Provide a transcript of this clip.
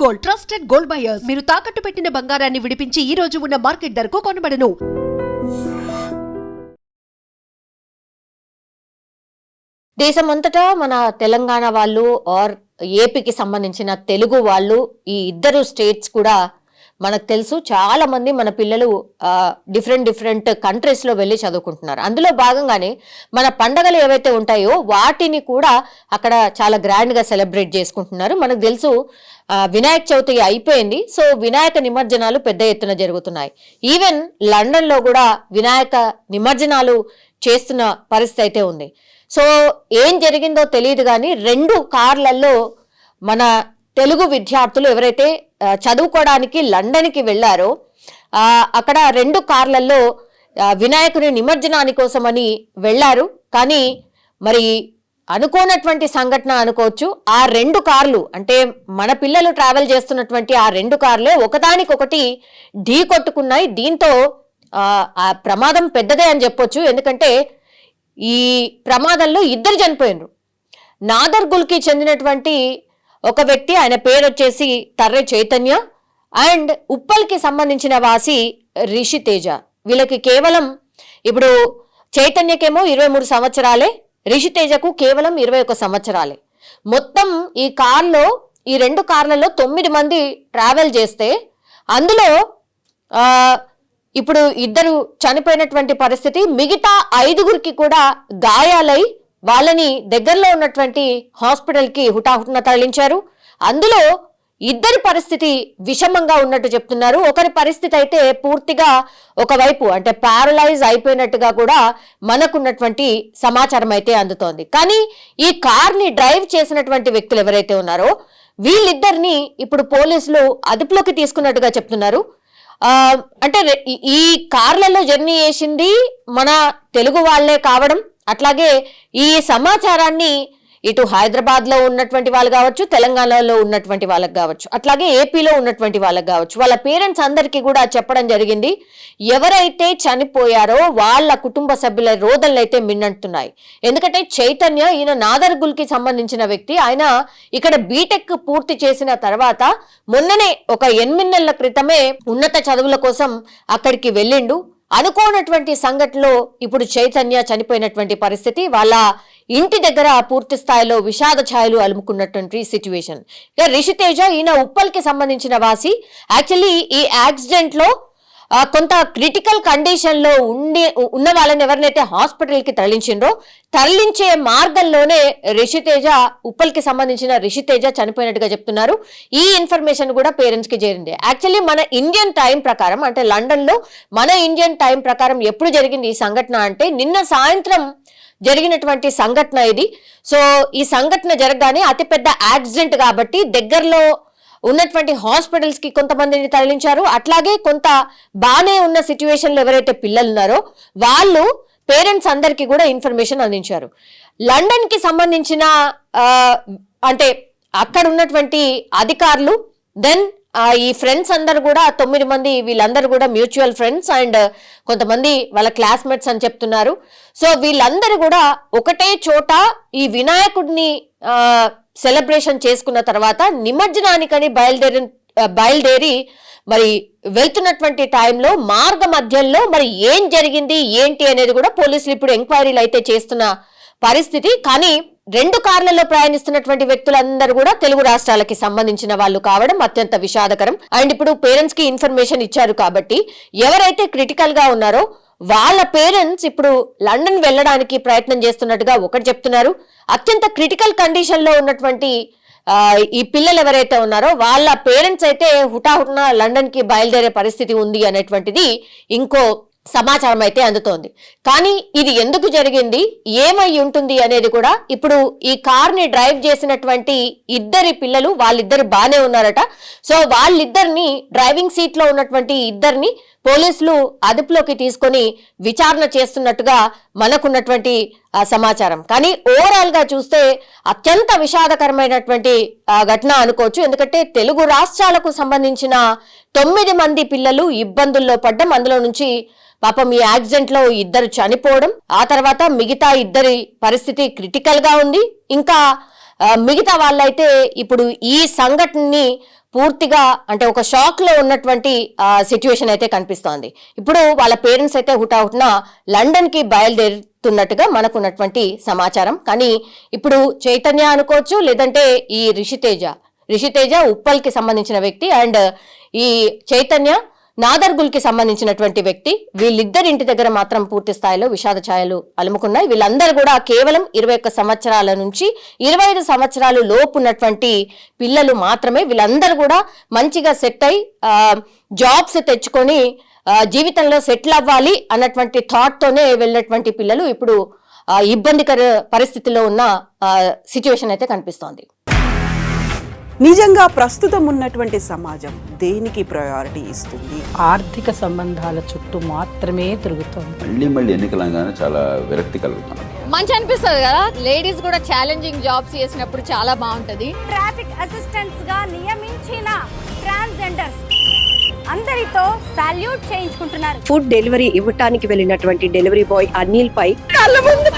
Gold, trusted gold buyers. మీరు తాకట్టు పెట్టిన బంగారాన్ని విడిపించి ఈ రోజు ఉన్న మార్కెట్ ధరకు కొనబడను. దేశమంతటా మన తెలంగాణ వాళ్ళు ఆర్ ఏపీకి సంబంధించిన తెలుగు వాళ్ళు ఈ ఇద్దరు స్టేట్స్ కూడా మనకు తెలుసు. చాలా మంది మన పిల్లలు డిఫరెంట్ కంట్రీస్లో వెళ్ళి చదువుకుంటున్నారు. అందులో భాగంగానే మన పండగలు ఏవైతే ఉంటాయో వాటిని కూడా అక్కడ చాలా గ్రాండ్గా సెలబ్రేట్ చేసుకుంటున్నారు. మనకు తెలుసు వినాయక చవితి అయిపోయింది. సో వినాయక నిమజ్జనాలు పెద్ద ఎత్తున జరుగుతున్నాయి. ఈవెన్ లండన్లో కూడా వినాయక నిమజ్జనాలు చేస్తున్న పరిస్థితి అయితే ఉంది. సో ఏం జరిగిందో తెలియదు కానీ 2 కార్లలో మన తెలుగు విద్యార్థులు ఎవరైతే చదువుకోవడానికి లండన్కి వెళ్ళారో అక్కడ 2 కార్లలో వినాయకుని నిమజ్జనాని కోసమని వెళ్ళారు. కానీ మరి అనుకోనటువంటి సంఘటన అనుకోవచ్చు. ఆ 2 కార్లు అంటే మన పిల్లలు ట్రావెల్ చేస్తున్నటువంటి ఆ 2 కార్లే ఒకదానికొకటి ఢీ కొట్టుకున్నాయి. దీంతో ఆ ప్రమాదం పెద్దదే అని చెప్పొచ్చు. ఎందుకంటే ఈ ప్రమాదంలో 2 చనిపోయినరు. నాదర్గుల్కి చెందినటువంటి ఒక వ్యక్తి, ఆయన పేరు వచ్చేసి తర్రె చైతన్య, అండ్ ఉప్పల్కి సంబంధించిన వాసి రిషితేజ. వీళ్ళకి కేవలం ఇప్పుడు చైతన్యకేమో 23 సంవత్సరాలే, రిషితేజకు కేవలం 21 సంవత్సరాలే. మొత్తం ఈ కార్లో ఈ 2 కార్లలో 9 మంది ట్రావెల్ చేస్తే అందులో ఇప్పుడు 2 చనిపోయినటువంటి పరిస్థితి. మిగతా 5గురికి కూడా గాయాలై వాళ్ళని దగ్గరలో ఉన్నటువంటి హాస్పిటల్కి హుటాహుటిన తరలించారు. అందులో 2 పరిస్థితి విషమంగా ఉన్నట్టు చెప్తున్నారు. ఒకరి పరిస్థితి అయితే పూర్తిగా ఒకవైపు అంటే ప్యారలైజ్ అయిపోయినట్టుగా కూడా మనకున్నటువంటి సమాచారం అయితే అందుతోంది. కానీ ఈ కార్ని డ్రైవ్ చేసినటువంటి వ్యక్తులు ఎవరైతే ఉన్నారో వీళ్ళిద్దరిని ఇప్పుడు పోలీసులు అదుపులోకి తీసుకున్నట్టుగా చెప్తున్నారు. అంటే ఈ కార్లలో జర్నీ చేసింది మన తెలుగు వాళ్లే కావడం, అట్లాగే ఈ సమాచారాన్ని ఇటు హైదరాబాద్ లో ఉన్నటువంటి వాళ్ళు కావచ్చు, తెలంగాణలో ఉన్నటువంటి వాళ్ళకి కావచ్చు, అట్లాగే ఏపీలో ఉన్నటువంటి వాళ్ళకి కావచ్చు, వాళ్ళ పేరెంట్స్ అందరికీ కూడా చెప్పడం జరిగింది. ఎవరైతే చనిపోయారో వాళ్ళ కుటుంబ సభ్యుల రోదనలు అయితే మిన్నంటున్నాయి. ఎందుకంటే చైతన్య ఈయన నాదర్గుల్కి సంబంధించిన వ్యక్తి. ఆయన ఇక్కడ బీటెక్ పూర్తి చేసిన తర్వాత మొన్ననే ఒక 8 నెలల క్రితమే ఉన్నత చదువుల కోసం అక్కడికి వెళ్ళిండు. అనుకోనటువంటి సంఘటనలో ఇప్పుడు చైతన్య చనిపోయినటువంటి పరిస్థితి. వాళ్ళ ఇంటి దగ్గర పూర్తి స్థాయిలో విషాద ఛాయలు అలుముకున్నటువంటి సిచ్యువేషన్. ఇక రిషితేజ ఈయన ఉప్పల్కి సంబంధించిన వాసి. యాక్చువల్లీ ఈ యాక్సిడెంట్ లో కొంత క్రిటికల్ కండిషన్ లో ఉన్న వాళ్ళని ఎవరినైతే హాస్పిటల్కి తరలించే మార్గంలోనే రిషితేజ, ఉప్పల్కి సంబంధించిన రిషితేజ చనిపోయినట్టుగా చెప్తున్నారు. ఈ ఇన్ఫర్మేషన్ కూడా పేరెంట్స్ కి చేరింది. యాక్చువల్లీ మన ఇండియన్ టైం ప్రకారం అంటే లండన్ లో మన ఇండియన్ టైం ప్రకారం ఎప్పుడు జరిగింది ఈ సంఘటన అంటే నిన్న సాయంత్రం జరిగినటువంటి సంఘటన ఇది. సో ఈ సంఘటన జరగగానే అతిపెద్ద యాక్సిడెంట్ కాబట్టి దగ్గరలో ఉన్నటువంటి హాస్పిటల్స్ కి కొంతమందిని తరలించారు. అట్లాగే కొంత బానే ఉన్న సిచ్యువేషన్లో ఎవరైతే పిల్లలు ఉన్నారో వాళ్ళు పేరెంట్స్ అందరికీ కూడా ఇన్ఫర్మేషన్ అందించారు. లండన్ కి సంబంధించిన అంటే అక్కడ ఉన్నటువంటి అధికారులు, దెన్ ఈ ఫ్రెండ్స్ అందరు కూడా 9 మంది, వీళ్ళందరూ కూడా మ్యూచువల్ ఫ్రెండ్స్ అండ్ కొంతమంది వాళ్ళ క్లాస్మేట్స్ అని చెప్తున్నారు. సో వీళ్ళందరూ కూడా ఒకటే చోట ఈ వినాయకుడిని సెలబ్రేషన్ చేసుకున్న తర్వాత నిమజ్జనానికని బయలుదేరి మరి వెళ్తున్నటువంటి టైంలో మార్గ మధ్యంలో మరి ఏం జరిగింది ఏంటి అనేది కూడా పోలీసులు ఇప్పుడు ఎంక్వైరీలు అయితే చేస్తున్న పరిస్థితి. కానీ 2 కార్లలో ప్రయాణిస్తున్నటువంటి వ్యక్తులందరూ కూడా తెలుగు రాష్ట్రాలకి సంబంధించిన వాళ్ళు కావడం అత్యంత విషాదకరం. అండ్ ఇప్పుడు పేరెంట్స్ కి ఇన్ఫర్మేషన్ ఇచ్చారు కాబట్టి ఎవరైతే క్రిటికల్ గా ఉన్నారో వాళ్ళ పేరెంట్స్ ఇప్పుడు లండన్ వెళ్ళడానికి ప్రయత్నం చేస్తున్నట్టుగా ఒకటి చెప్తున్నారు. అత్యంత క్రిటికల్ కండిషన్ లో ఉన్నటువంటి ఈ పిల్లలు ఎవరైతే ఉన్నారో వాళ్ళ పేరెంట్స్ అయితే హుటాహుటిన లండన్ కి బయలుదేరే పరిస్థితి ఉంది అనేటువంటిది ఇంకో సమాచారం అయితే అందుతోంది. కానీ ఇది ఎందుకు జరిగింది, ఏమై ఉంటుంది అనేది కూడా ఇప్పుడు ఈ కార్ ని డ్రైవ్ చేసినటువంటి 2 పిల్లలు వాళ్ళిద్దరు బానే ఉన్నారట. సో వాళ్ళిద్దరిని డ్రైవింగ్ సీట్ లో ఉన్నటువంటి 2 పోలీసులు అదుపులోకి తీసుకొని విచారణ చేస్తున్నట్టుగా మనకున్నటువంటి సమాచారం. కానీ ఓవరాల్ గా చూస్తే అత్యంత విషాదకరమైనటువంటి ఘటన అనుకోవచ్చు. ఎందుకంటే తెలుగు రాష్ట్రాలకు సంబంధించిన 9 మంది పిల్లలు ఇబ్బందుల్లో పడ్డం, అందులో నుంచి పాపం ఈ యాక్సిడెంట్ లో 2 చనిపోవడం, ఆ తర్వాత మిగతా 2 పరిస్థితి క్రిటికల్ గా ఉంది. ఇంకా మిగతా వాళ్ళైతే ఇప్పుడు ఈ సంఘటనని పూర్తిగా అంటే ఒక షాక్ లో ఉన్నటువంటి సిచ్యువేషన్ అయితే కనిపిస్తోంది. ఇప్పుడు వాళ్ళ పేరెంట్స్ అయితే హుటాహుటిన లండన్ కి బయలుదేరుతున్నట్టుగా మనకున్నటువంటి సమాచారం. కానీ ఇప్పుడు చైతన్య అనుకోవచ్చు, లేదంటే ఈ రిషితేజ ఉప్పల్ కి సంబంధించిన వ్యక్తి, అండ్ ఈ చైతన్య నాదర్గుల్ కి సంబంధించినటువంటి వ్యక్తి, వీళ్ళిద్దరి ఇంటి దగ్గర మాత్రం పూర్తి స్థాయిలో విషాద ఛాయలు అలుముకున్నాయి. వీళ్ళందరూ కూడా కేవలం 21 సంవత్సరాల నుంచి 25 సంవత్సరాలు లోపు ఉన్నటువంటి పిల్లలు మాత్రమే. వీళ్ళందరూ కూడా మంచిగా సెట్ అయి జాబ్స్ తెచ్చుకొని జీవితంలో సెటిల్ అవ్వాలి అన్నటువంటి థాట్ తోనే వెళ్ళినటువంటి పిల్లలు ఇప్పుడు ఇబ్బందికర పరిస్థితిలో ఉన్న సిచ్యువేషన్ అయితే కనిపిస్తోంది. నిజంగా ప్రస్తుతం ఉన్నటువంటి సమాజం దేనికి ప్రయారిటీ ఇస్తుంది? ఆర్థిక సంబంధాల చుట్టూ మాత్రమే తిరుగుతోంది. మళ్ళీ ఎన్నికలంగానే చాలా విరక్తి కలుగుతున్నాం. మంచి అనిపిస్తుంది కదా, లేడీస్ కూడా ఛాలెంజింగ్ జాబ్స్ చేసినప్పుడు చాలా బాగుంటది. ట్రాఫిక్ అసిస్టెంట్స్ గా నియమించిన ట్రాన్స్జెండర్స్ అందరితో సాల్యూట్ చేయించుకుంటున్నారు. ఫుడ్ డెలివరీ ఇవ్వటానికి వెళ్ళినటువంటి డెలివరీ బాయ్ అనిల్ పై కళ్ళ ముందు